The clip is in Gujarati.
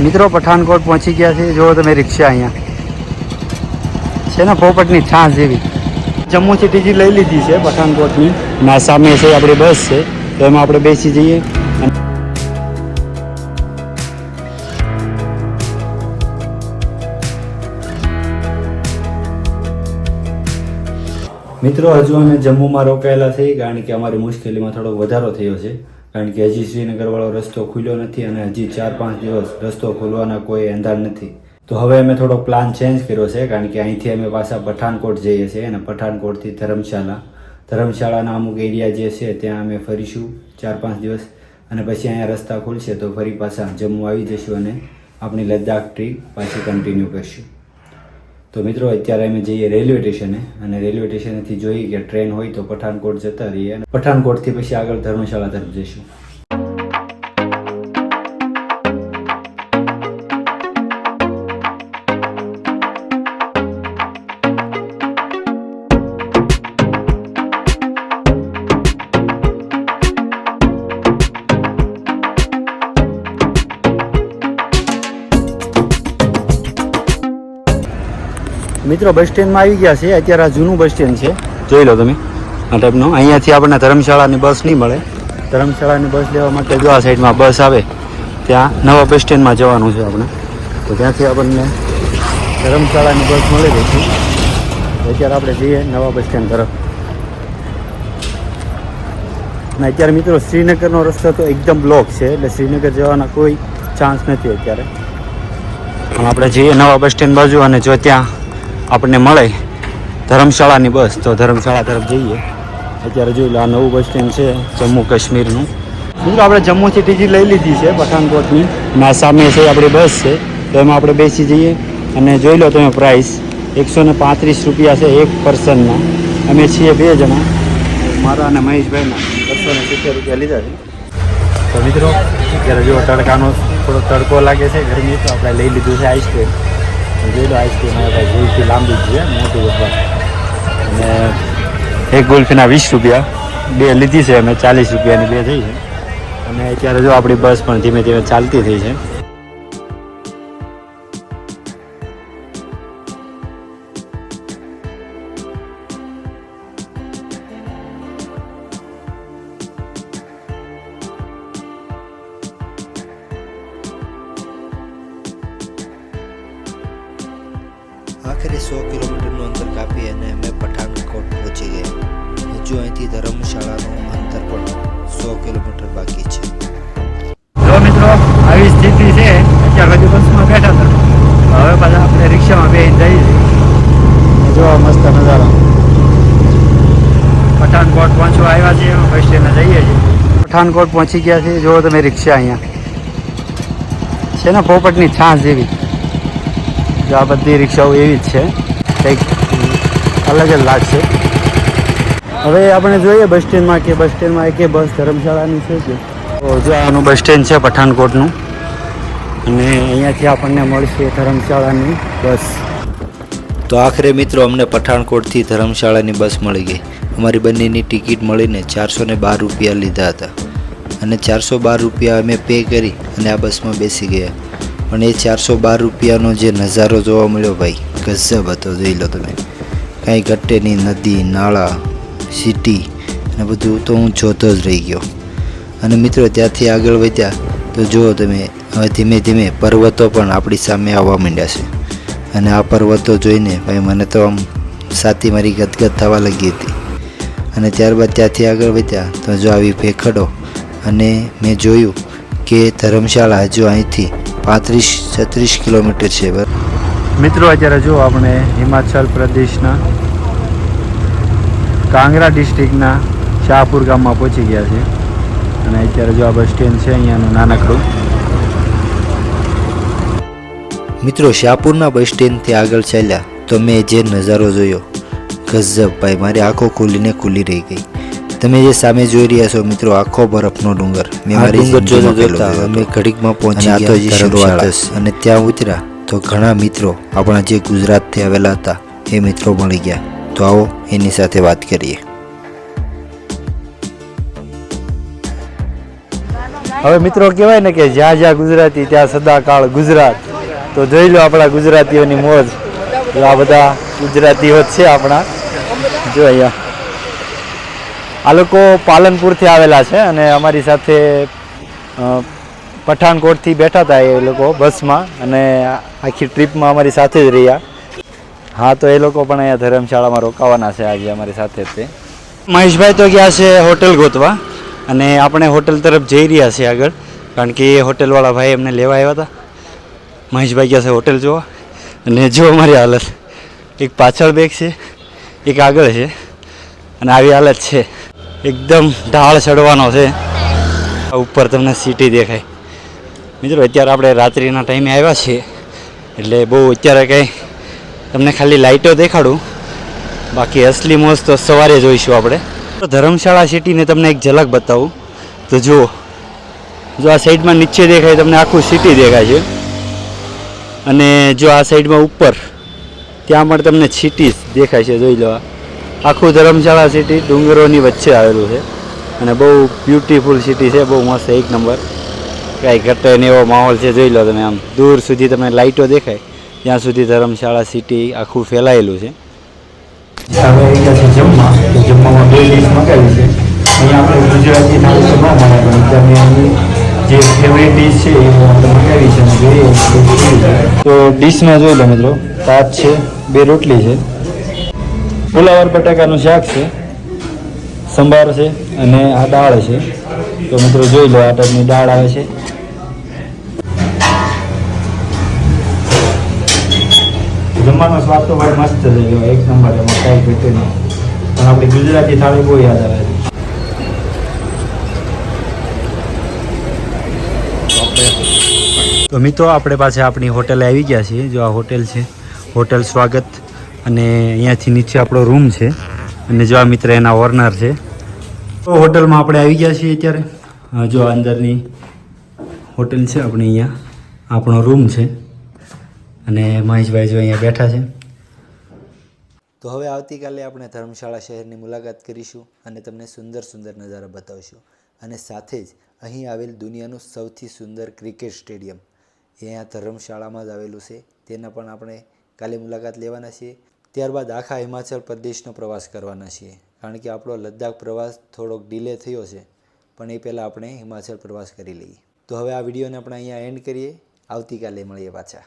મિત્રો પઠાણકોટ પહોંચી ગયા છે. જો તમે રિક્ષા અહીંયા છે ને પોપટની છાંસ જેવી. જમ્મુથી ટિકિટ લઈ લીધી છે પઠાણકોટની. ના સામે છે આપણી બસ છે, તો એમાં આપણે બેસી જઈએ. મિત્રો હજુ અમે જમ્મુમાં રોકાયેલા છીએ, કારણ કે અમારી મુશ્કેલીમાં થોડો વધારો થયો છે. કારણ કે હજી શ્રીનગરવાળો રસ્તો ખુલ્યો નથી અને હજી 4-5 દિવસ રસ્તો ખોલવાના કોઈ અંધાર નથી. તો હવે અમે થોડો પ્લાન ચેન્જ કર્યો છે, કારણ કે અહીંથી અમે પાછા પઠાણકોટ જઈએ છીએ અને પઠાણકોટથી ધર્મશાળાના અમુક એરિયા જે છે ત્યાં અમે ફરીશું 4-5 દિવસ, અને પછી અહીંયા રસ્તા ખુલશે તો ફરી પાછા જમ્મુ આવી જઈશું અને આપણી લદ્દાખ ટ્રીપ પાછી કન્ટિન્યુ કરીશું. તો મિત્રો અત્યારે અમે જઈએ રેલવે સ્ટેશને, અને રેલવે સ્ટેશનેથી જોઈએ કે ટ્રેન હોય તો પઠાણકોટ જતા રહીએ અને પઠાણકોટથી પછી આગળ ધર્મશાળા તરફ જઈશું. મિત્રો બસ સ્ટેન્ડમાં આવી ગયા છે. અત્યારે આ જૂનું બસ સ્ટેન્ડ છે, જોઈ લો તમે આ ટાઈપનો. અહીંયાથી આપણને ધર્મશાળાની બસ નહીં મળે. ધર્મશાળાની બસ લેવા માટે જો આ સાઈડમાં બસ આવે ત્યાં નવા બસ સ્ટેન્ડમાં જવાનું છે આપણે, તો ત્યાંથી આપણને ધર્મશાળાની બસ મળી રહી છે. અત્યારે આપણે જઈએ નવા બસ સ્ટેન્ડ તરફ. અને અત્યારે મિત્રો શ્રીનગરનો રસ્તો તો એકદમ બ્લોક છે, એટલે શ્રીનગર જવાના કોઈ ચાન્સ નથી અત્યારે. પણ આપણે જઈએ નવા બસ સ્ટેન્ડ બાજુ, અને જો ત્યાં આપણને મળે ધર્મશાળાની બસ તો ધર્મશાળા તરફ જઈએ. અત્યારે જોઈ લો આ નવું બસ સ્ટેન્ડ છે જમ્મુ કાશ્મીરનું. મિત્રો આપણે જમ્મુથી ટિકિટ લઈ લીધી છે પઠાણકોટની. ના સામે છે આપણી બસ છે, તો એમાં આપણે બેસી જઈએ. અને જોઈ લો તમે પ્રાઇસ 135 રૂપિયા છે એક પર્સનના. અમે છીએ 2 જણા, મારા અને મહેશભાઈના 270 રૂપિયા લીધા છે. તો મિત્રો અત્યારે જો તડકાનો થોડો તડકો લાગે છે, ગરમી, તો આપણે લઈ લીધું છે આઈસ્ક્રીમ. જોઈ લો આઈસ્ક્રીમ ભાઈ ગુલ્ફી લાંબી છે, મોટી બધી, અને એક ગુલ્ફીના 20 રૂપિયા. 2 લીધી છે અમે, 40 રૂપિયાની 2 થઈ છે. અને અત્યારે જો આપણી બસ પણ ધીમે ધીમે ચાલતી થઈ છે. આખરે 100 કિલોમીટરનું અંતર કાપી અને અમે પઠાણકોટ પહોંચી ગયા. હજુ અહીંથી ધર્મશાળાનું અંતર પણ 100 કિલોમીટર બાકી છે. જો મિત્રો આવી સ્થિતિ છે, અત્યારે હજુ બસમાં બેઠા હતા, હવે પાછા આપણે રિક્ષામાં બેસીને જઈએ. જો મસ્ત નજારો. પઠાણકોટ પહોંચવા આવ્યા છીએ, બસ સ્ટેન્ડે જઈએ છીએ. પઠાણકોટ પહોંચી ગયા છે. જો તમે રિક્ષા અહીંયા છે ને પોપટની છાંસ જેવી. જો આ બધી રિક્ષાઓ એવી જ છે, કંઈક અલગ જ લાગશે. હવે આપણે જોઈએ બસ સ્ટેન્ડમાં કે બસ સ્ટેન્ડમાં એકે બસ ધર્મશાળાની છે કે. તો જો આનું બસ સ્ટેન્ડ છે પઠાણકોટનું, અને અહીંયાથી આપણને મળશે ધર્મશાળાની બસ. તો આખરે મિત્રો અમને પઠાણકોટથી ધર્મશાળાની બસ મળી ગઈ. અમારી બંનેની ટિકિટ મળીને 412 રૂપિયા લીધા હતા, અને 412 રૂપિયા અમે પે કરી અને આ બસમાં બેસી ગયા. પણ એ 412 રૂપિયાનો જે નજારો જોવા મળ્યો ભાઈ, ગજબ હતો. જોઈ લો તમે, કાંઈ ઘટે નહીં, નદી, નાળા, સિટી અને બધું તો હું જોતો જ રહી ગયો. અને મિત્રો ત્યાંથી આગળ વધ્યા તો જુઓ તમે, હવે ધીમે ધીમે પર્વતો પણ આપણી સામે આવવા માંડ્યા છે. અને આ પર્વતો જોઈને ભાઈ મને તો આમ છાતી મારી ગદગદ થવા લાગી હતી. અને ત્યારબાદ ત્યાંથી આગળ વધ્યા તો જો આવી ભેખડો, અને મેં જોયું કે ધર્મશાળા હજુ અહીંથી 35-36 કિલોમીટર છે. મિત્રો અત્યારે જો આપણે હિમાચલ પ્રદેશના કાંગરા ડિસ્ટ્રિક્ટના શાહપુર ગામમાં પહોંચી ગયા છે. અને અત્યારે જો આ બસ સ્ટેન્ડ છે અહીંયાનું નાનકડું. મિત્રો શાહપુરના બસ સ્ટેન્ડથી આગળ ચાલ્યા તો મેં જે નજારો જોયો, ગજબ ભાઈ, મારી આંખો ખુલી રહી ગઈ. તમે જે સામે જોઈ રહ્યા છો મિત્રો, આખો બરફનો ડુંગર. મેં મારી જોતા અમે ઘડીકમાં પહોંચી ગયા અને ત્યાં ઉતર્યા તો ઘણા મિત્રો આપણા જે ગુજરાતથી આવેલા હતા એ મિત્રો મળી ગયા. તો આવો એની સાથે વાત કરીએ. હવે મિત્રો કહેવાય ને કે જ્યાં જ્યાં ગુજરાતી ત્યાં સદાકાળ ગુજરાત. તો જોઈ લો આપણા ગુજરાતીઓની મોજ. જો આ બધા ગુજરાતીઓ જ છે આપણા. જો અહીંયા આ લોકો પાલનપુરથી આવેલા છે અને અમારી સાથે પઠાણકોટથી બેઠા હતા એ લોકો બસમાં અને આખી ટ્રીપમાં અમારી સાથે જ રહ્યા. હા, તો એ લોકો પણ અહીંયા ધર્મશાળામાં રોકાવાના છે આજે અમારી સાથે જ તે. મહેશભાઈ તો ગયા છે હોટલ ગોતવા અને આપણે હોટલ તરફ જઈ રહ્યા છીએ આગળ, કારણ કે એ હોટલવાળા ભાઈ એમને લેવા આવ્યા હતા. મહેશભાઈ ગયા છે હોટલ જોવા અને જો અમારી હાલત, એક પાછળ બેગ છે, એક આગળ છે અને આવી હાલત છે. એકદમ ઢાળ ચડવાનો છે. ઉપર તમને સિટી દેખાય. મિત્રો અત્યારે આપણે રાત્રિના ટાઈમે આવ્યા છીએ એટલે બહુ અત્યારે કંઈ તમને ખાલી લાઇટો દેખાડું, બાકી અસલી મોજ તો સવારે જોઈશું આપણે. ધર્મશાળા સિટીને તમને એક ઝલક બતાવું તો જુઓ, જો આ સાઈડમાં નીચે દેખાય તમને આખું સિટી દેખાય છે અને જો આ સાઈડમાં ઉપર ત્યાં પણ તમને સિટી દેખાય છે. જોઈ લો, આખું ધર્મશાળા સિટી ડુંગરોની વચ્ચે આવેલું છે અને બહુ બ્યુટીફુલ સિટી છે, બહુ મસ્ત, એક નંબર. કાંઈ ઘટે ને એવો માહોલ છે. જોઈ લો તમે, આમ દૂર સુધી તમને લાઇટો દેખાય ત્યાં સુધી ધર્મશાળા સિટી આખું ફેલાયેલું છે. હવે અહીંયા છે જમવા, તો જમવામાં 2 ડીશ મગાવી છે. અહીંયા આપણે ગુજરાતી થાળી તો ન મળે, પણ એકદમ જે ફેવરેટ ડીશ છે એ આપણે મગાવી છે અને જોઈએ. તો ડીશમાં જોઈ લો મિત્રો, ભાત છે, 2 રોટલી છે, ફુલાવર બટાકાનું શાક છે, સંભાર છે અને આ દાળ છે. તો મિત્રો જોઈ લો, આ ટાઈપની દાળ આવે છે. જમવાનો સ્વાદ તો ભાઈ મસ્ત છે, એક નંબર, એમાં કાંઈ ઘટે નહીં. પણ આપણી ગુજરાતી થાળી બહુ યાદ આવે છે. તો મિત્રો આપણે પાછા આપણી હોટલે આવી ગયા છીએ. જો આ હોટેલ છે, હોટેલ સ્વાગત, અને અહીંયાથી નીચે આપણો રૂમ છે અને જો આ મિત્ર એના ઓનર છે. તો હોટલમાં આપણે આવી ગયા છીએ અત્યારે. જો અંદરની હોટેલ છે આપણી, અહીંયા આપણો રૂમ છે અને મહેશભાઈ જો અહીંયા બેઠા છે. તો હવે આવતીકાલે આપણે ધર્મશાળા શહેરની મુલાકાત કરીશું અને તમને સુંદર સુંદર નજારા બતાવીશું. અને સાથે જ અહીં આવેલ દુનિયાનું સૌથી સુંદર ક્રિકેટ સ્ટેડિયમ એ અહીંયા ધર્મશાળામાં જ આવેલું છે, તેના પણ આપણે કાલે મુલાકાત લેવાના છીએ. ત્યારબાદ આખા હિમાચલ પ્રદેશનો પ્રવાસ કરવાના છીએ, કારણ કે આપણો લદ્દાખ પ્રવાસ થોડોક ડિલે થયો છે, પણ એ પહેલાં આપણે હિમાચલ પ્રવાસ કરી લઈએ. તો હવે આ વિડીયોને આપણે અહીંયા એન્ડ કરીએ. આવતીકાલે મળીએ પાછા.